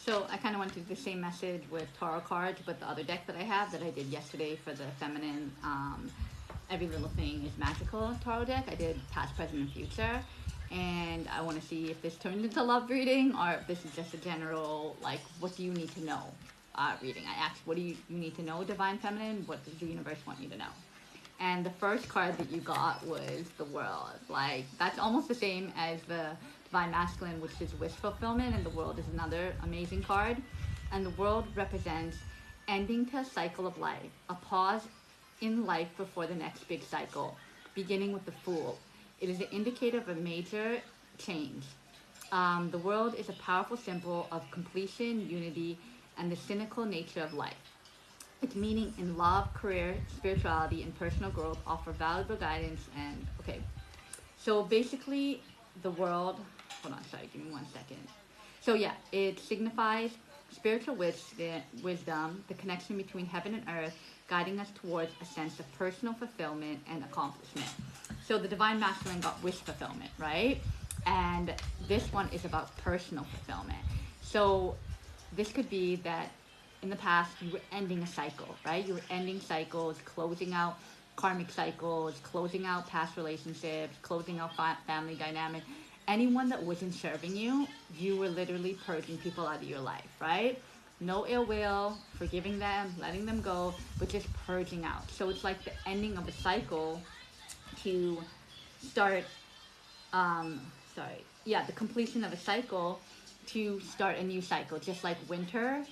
So I kind of went through the same message with tarot cards, but the other deck that I have that I did yesterday for the feminine, every little thing is magical tarot deck. I did past, present, and future, and I want to see if this turns into love reading or if this is just a general like, what do you need to know reading. I asked, what do you need to know, Divine Feminine? What does the universe want you to know? And the first card that you got was the World. Like, that's almost the same as the Divine Masculine, which is wish fulfillment, and the World is another amazing card. And the World represents ending to a cycle of life, a pause in life before the next big cycle, beginning with the Fool. It is an indicator of a major change. The World is a powerful symbol of completion, unity, and the cynical nature of life. Its meaning in love, career, spirituality, and personal growth offer valuable guidance. And okay, so basically, the World. Hold on, sorry, give me 1 second. So yeah, it signifies spiritual wisdom, the connection between heaven and earth, guiding us towards a sense of personal fulfillment and accomplishment. So the Divine Masculine got wish fulfillment, right? And this one is about personal fulfillment. So this could be that in the past you were ending a cycle, right? You were ending cycles, closing out karmic cycles, closing out past relationships, closing out family dynamic. Anyone that wasn't serving you, you were literally purging people out of your life, right? No ill will, forgiving them, letting them go, but just purging out. So it's like the ending of a cycle to start, the completion of a cycle to start a new cycle. Just like winter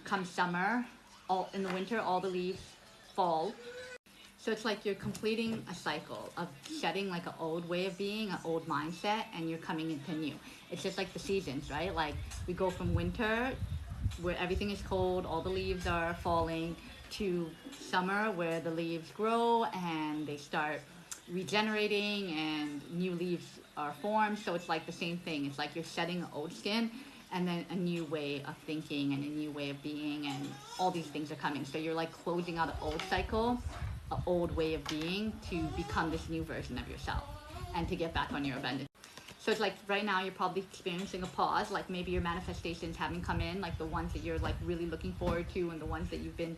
comes summer, all in the winter, all the leaves fall. So it's like you're completing a cycle of shedding like an old way of being, an old mindset, and you're coming into new. It's just like the seasons, right? Like we go from winter, where everything is cold, all the leaves are falling, to summer, where the leaves grow and they start regenerating and new leaves are formed. So it's like the same thing. It's like you're shedding an old skin and then a new way of thinking and a new way of being, and all these things are coming. So you're like closing out an old cycle, an old way of being, to become this new version of yourself and to get back on your abundance. So it's like right now you're probably experiencing a pause, like maybe your manifestations haven't come in, like the ones that you're like really looking forward to and the ones that you've been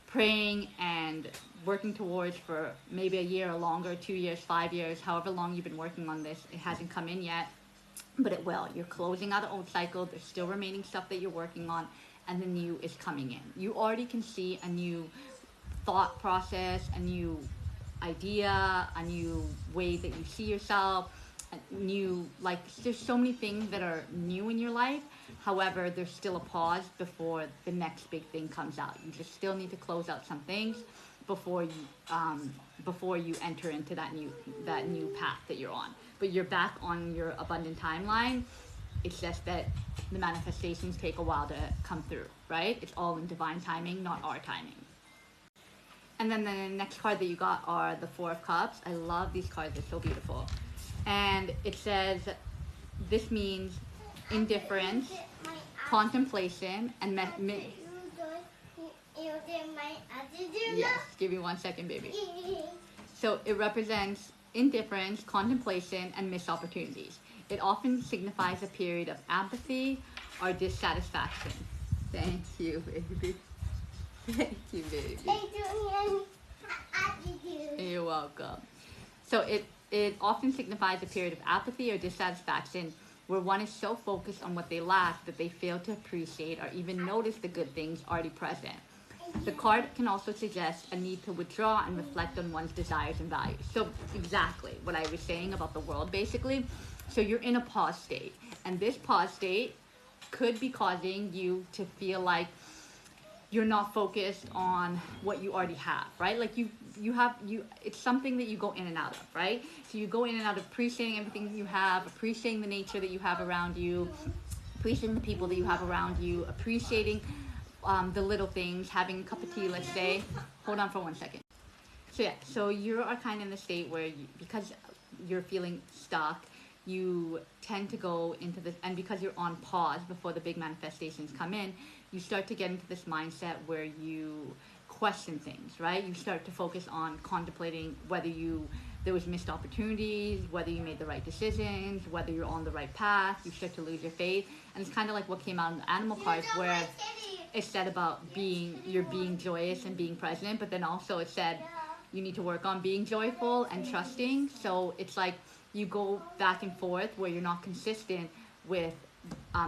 praying and working towards for maybe a year or longer, 2 years, 5 years, however long you've been working on this. It hasn't come in yet, but it will. You're closing out an old cycle. There's still remaining stuff that you're working on, and the new is coming in. You already can see a new thought process, a new idea, a new way that you see yourself, a new, like, there's so many things that are new in your life. However, there's still a pause before the next big thing comes out. You just still need to close out some things before you enter into that new path that you're on. But you're back on your abundant timeline. It's just that the manifestations take a while to come through, right? It's all in divine timing, not our timing. And then the next card that you got are the Four of Cups. I love these cards. They're so beautiful. And it says, this means indifference, contemplation, and yes, give me 1 second, baby. So it represents indifference, contemplation, and missed opportunities. It often signifies a period of apathy or dissatisfaction. Thank you, baby. Thank you, baby. You're welcome. So it often signifies a period of apathy or dissatisfaction where one is so focused on what they lack that they fail to appreciate or even notice the good things already present. The card can also suggest a need to withdraw and reflect on one's desires and values. So exactly what I was saying about the world, basically. So you're in a pause state, and this pause state could be causing you to feel like you're not focused on what you already have, right? Like it's something that you go in and out of, right? So you go in and out of appreciating everything you have, appreciating the nature that you have around you, appreciating the people that you have around you, appreciating the little things, having a cup of tea, let's say. Hold on for 1 second. So yeah, so you are kind of in the state where because you're feeling stuck, you tend to go into this, and because you're on pause before the big manifestations come in, you start to get into this mindset where you question things, right? You start to focus on contemplating whether you there was missed opportunities, whether you made the right decisions, whether you're on the right path. You start to lose your faith. And it's kind of like what came out in the animal cards, where it said about you're being joyous and being present, but then also it said you need to work on being joyful and trusting. So it's like you go back and forth where you're not consistent with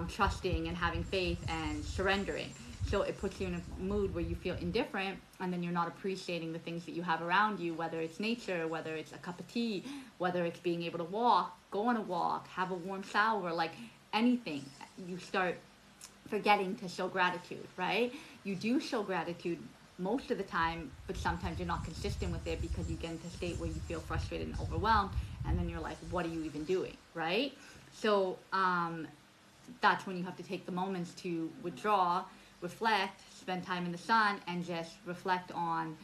trusting and having faith and surrendering. So it puts you in a mood where you feel indifferent, and then you're not appreciating the things that you have around you, whether it's nature, whether it's a cup of tea, whether it's being able to walk, go on a walk, have a warm shower, like anything. You start forgetting to show gratitude, right? You do show gratitude most of the time, but sometimes you're not consistent with it because you get into a state where you feel frustrated and overwhelmed, and then you're like, what are you even doing, right? So that's when you have to take the moments to withdraw, reflect, spend time in the sun, and just reflect on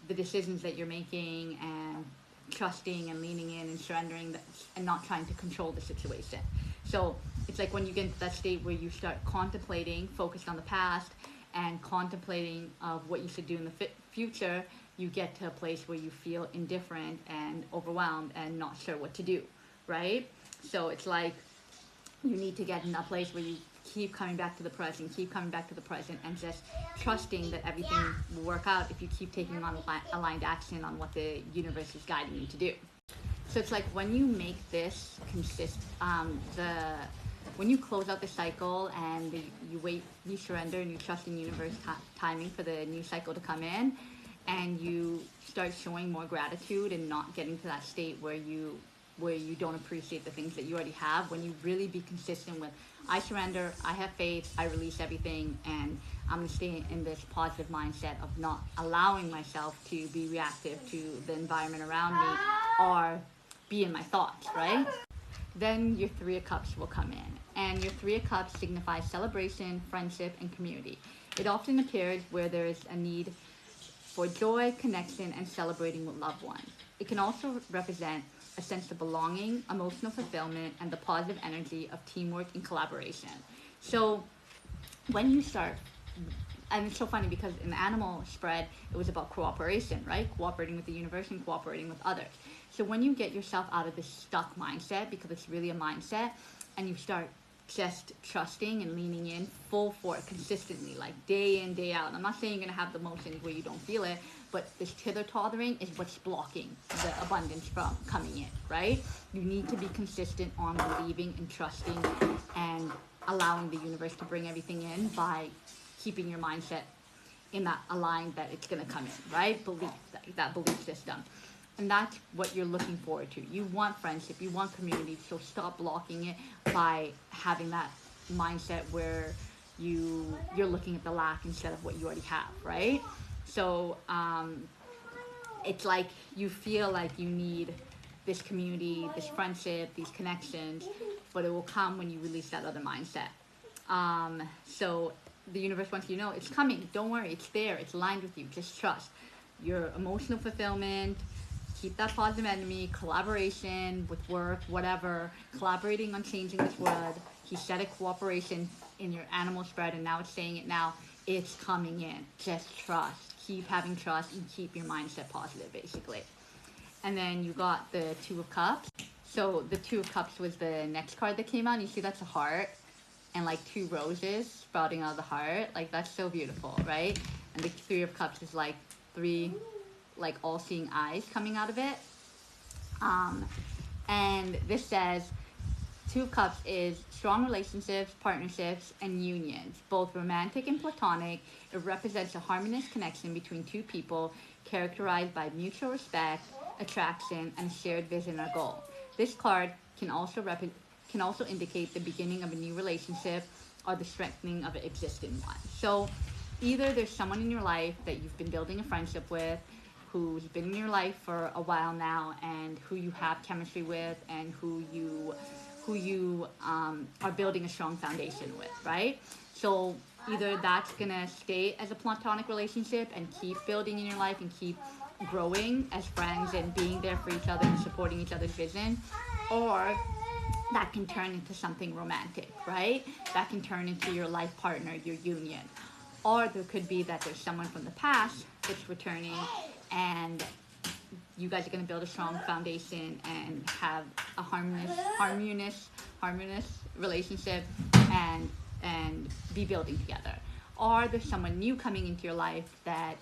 the decisions that you're making, and trusting and leaning in and surrendering and not trying to control the situation. So it's like when you get into that state where you start contemplating, focused on the past, and contemplating of what you should do in the future, you get to a place where you feel indifferent and overwhelmed and not sure what to do, right? So it's like you need to get in that place where you keep coming back to the present, and just trusting that everything will work out if you keep taking on aligned action on what the universe is guiding you to do. So it's like when you make this when you close out the cycle and you wait, you surrender, and you trust in universe timing for the new cycle to come in, and you start showing more gratitude and not getting to that state where you don't appreciate the things that you already have. When you really be consistent with, I surrender, I have faith, I release everything, and I'm going to stay in this positive mindset of not allowing myself to be reactive to the environment around me or be in my thoughts, right? Then your Three of Cups will come in. And your Three of Cups signifies celebration, friendship, and community. It often appears where there is a need for joy, connection, and celebrating with loved ones. It can also represent a sense of belonging, emotional fulfillment, and the positive energy of teamwork and collaboration. So when you start, and it's so funny because in the animal spread, it was about cooperation, right? Cooperating with the universe and cooperating with others. So when you get yourself out of this stuck mindset, because it's really a mindset, and you start just trusting and leaning in full for it consistently, like day in, day out. I'm not saying you're going to have the motions where you don't feel it, but this tither-tothering is what's blocking the abundance from coming in, right? You need to be consistent on believing and trusting and allowing the universe to bring everything in by keeping your mindset in that aligned that it's going to come in, right? Belief, that belief system. And that's what you're looking forward to. You want friendship, you want community, so stop blocking it by having that mindset where you're looking at the lack instead of what you already have, right? So it's like you feel like you need this community, this friendship, these connections, but it will come when you release that other mindset. So the universe wants you to know it's coming. Don't worry, it's there. It's aligned with you. Just trust. Your emotional fulfillment, keep that positive enemy, collaboration with work, whatever, collaborating on changing this world. He said a cooperation in your animal spread, and now it's saying it now. It's coming in. Just trust. Keep having trust and keep your mindset positive, basically. And then you got the Two of Cups. So the Two of Cups was the next card that came out. You see that's a heart and like two roses sprouting out of the heart. Like that's so beautiful, right? And the Three of Cups is like three like all-seeing eyes coming out of it. And this says Two of Cups is strong relationships, partnerships, and unions, both romantic and platonic. It represents a harmonious connection between two people characterized by mutual respect, attraction, and a shared vision or goal. This card can also indicate the beginning of a new relationship or the strengthening of an existing one. So either there's someone in your life that you've been building a friendship with, who's been in your life for a while now, and who you have chemistry with, and who you are building a strong foundation with, right? So either that's gonna stay as a platonic relationship and keep building in your life and keep growing as friends and being there for each other and supporting each other's vision, or that can turn into something romantic, right? That can turn into your life partner, your union. Or there could be that there's someone from the past that's returning, and you guys are going to build a strong foundation and have a harmonious relationship and be building together. Or there's someone new coming into your life that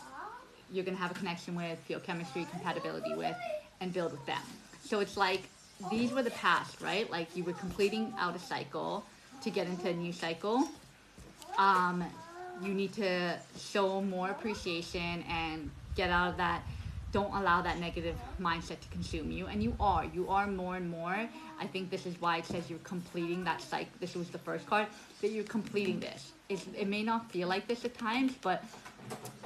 you're going to have a connection with, feel chemistry, compatibility with, and build with them. So it's like, these were the past, right? Like you were completing out a cycle to get into a new cycle. You need to show more appreciation and get out of that. Don't allow that negative mindset to consume you. And you are more and more. I think this is why it says you're completing that cycle. This was the first card, that you're completing this. It may not feel like this at times, but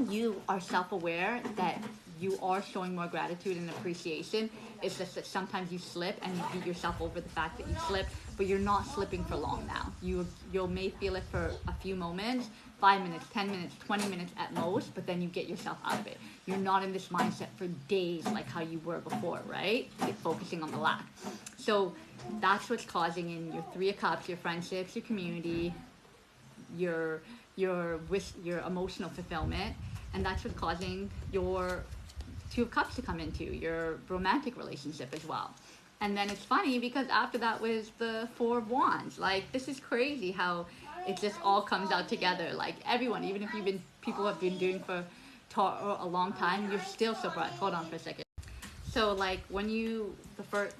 you are self-aware that you are showing more gratitude and appreciation. It's just that sometimes you slip and you beat yourself over the fact that you slipped, but you're not slipping for long now. You may feel it for a few moments, 5 minutes, 10 minutes, 20 minutes at most, but then you get yourself out of it. You're not in this mindset for days like how you were before, right? Like focusing on the lack. So that's what's causing in your Three of Cups, your friendships, your community, your emotional fulfillment, and that's what's causing your Two of Cups to come into your romantic relationship as well. And then it's funny because after that was the Four of Wands. Like, this is crazy how it just all comes out together. Like everyone, even if people have been doing for a long time, you're still surprised. Hold on for a second. So like when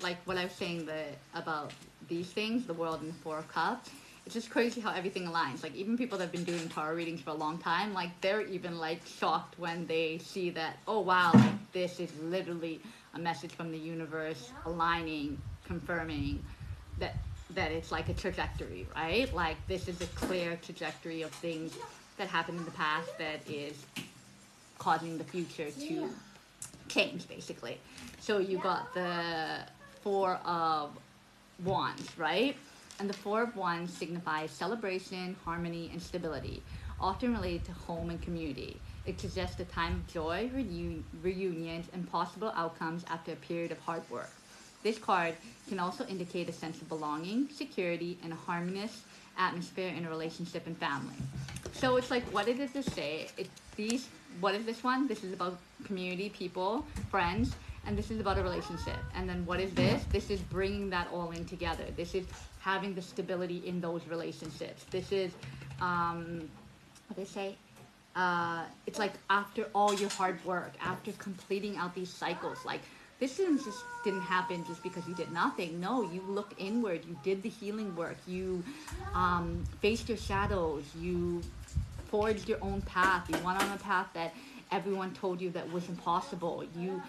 like what I was saying about these things, the World and the Four of Cups, it's just crazy how everything aligns. Like even people that have been doing tarot readings for a long time, like they're even like shocked when they see that, oh wow, like this is literally a message from the universe aligning, confirming that it's like a trajectory, right? Like this is a clear trajectory of things that happened in the past that is causing the future to change, basically. So you got the Four of Wands, right? And the Four of Wands signifies celebration, harmony, and stability, often related to home and community. It suggests a time of joy, reunions, and possible outcomes after a period of hard work. This card can also indicate a sense of belonging, security, and a harmonious atmosphere in a relationship and family. So it's like, what did this say? What is this one? This is about community, people, friends, and this is about a relationship. And then what is this? This is bringing that all in together. This is having the stability in those relationships. This is, what they say? It's like after all your hard work, after completing out these cycles, like this didn't happen just because you did nothing. No, you looked inward, you did the healing work, you faced your shadows, you forged your own path, you went on a path that everyone told you that was impossible. You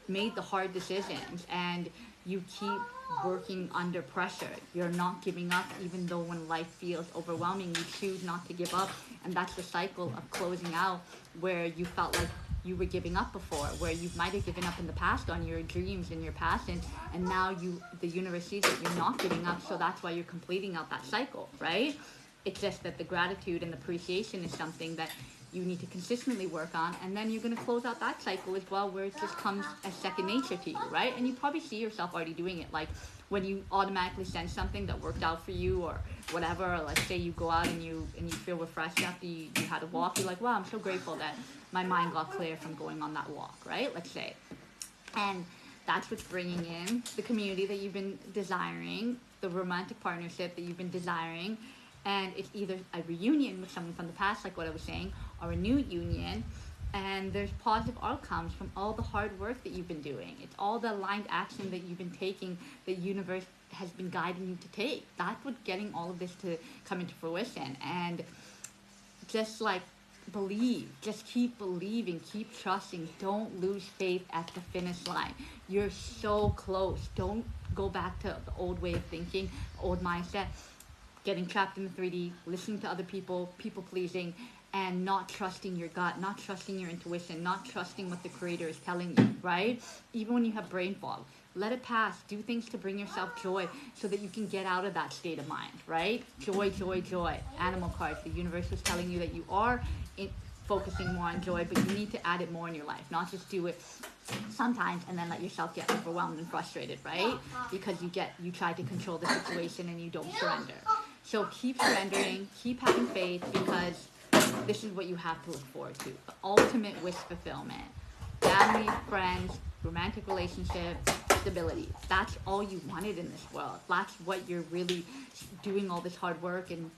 made the hard decisions and you keep working under pressure. You're not giving up even though when life feels overwhelming, you choose not to give up. And that's the cycle of closing out where you felt like you were giving up before, where you might have given up in the past on your dreams and your passion, and now the universe sees that you're not giving up, so that's why you're completing out that cycle, right? It's just that the gratitude and appreciation is something that you need to consistently work on, and then you're going to close out that cycle as well, where it just comes as second nature to you, right? And you probably see yourself already doing it, like when you automatically sense something that worked out for you or whatever, or let's say you go out and you feel refreshed after you had a walk, you're like, wow, I'm so grateful that my mind got clear from going on that walk, right? Let's say. And that's what's bringing in the community that you've been desiring, the romantic partnership that you've been desiring, and it's either a reunion with someone from the past, like what I was saying, or a new union, and there's positive outcomes from all the hard work that you've been doing. It's all the aligned action that you've been taking, the universe has been guiding you to take. That's what's getting all of this to come into fruition. And just like believe, just keep believing, keep trusting, don't lose faith at the finish line. You're so close. Don't go back to the old way of thinking, old mindset, getting trapped in the 3D, listening to other people, people pleasing, and not trusting your gut, not trusting your intuition, not trusting what the creator is telling you, right? Even when you have brain fog, let it pass. Do things to bring yourself joy so that you can get out of that state of mind, right? Joy, joy, joy. Animal cards, the universe is telling you that you are focusing more on joy, but you need to add it more in your life, not just do it sometimes and then let yourself get overwhelmed and frustrated, right? Because you try to control the situation and you don't surrender. So keep surrendering, keep having faith, because this is what you have to look forward to. The ultimate wish fulfillment. Family, friends, romantic relationship, stability. That's all you wanted in this world. That's what you're really doing all this hard work and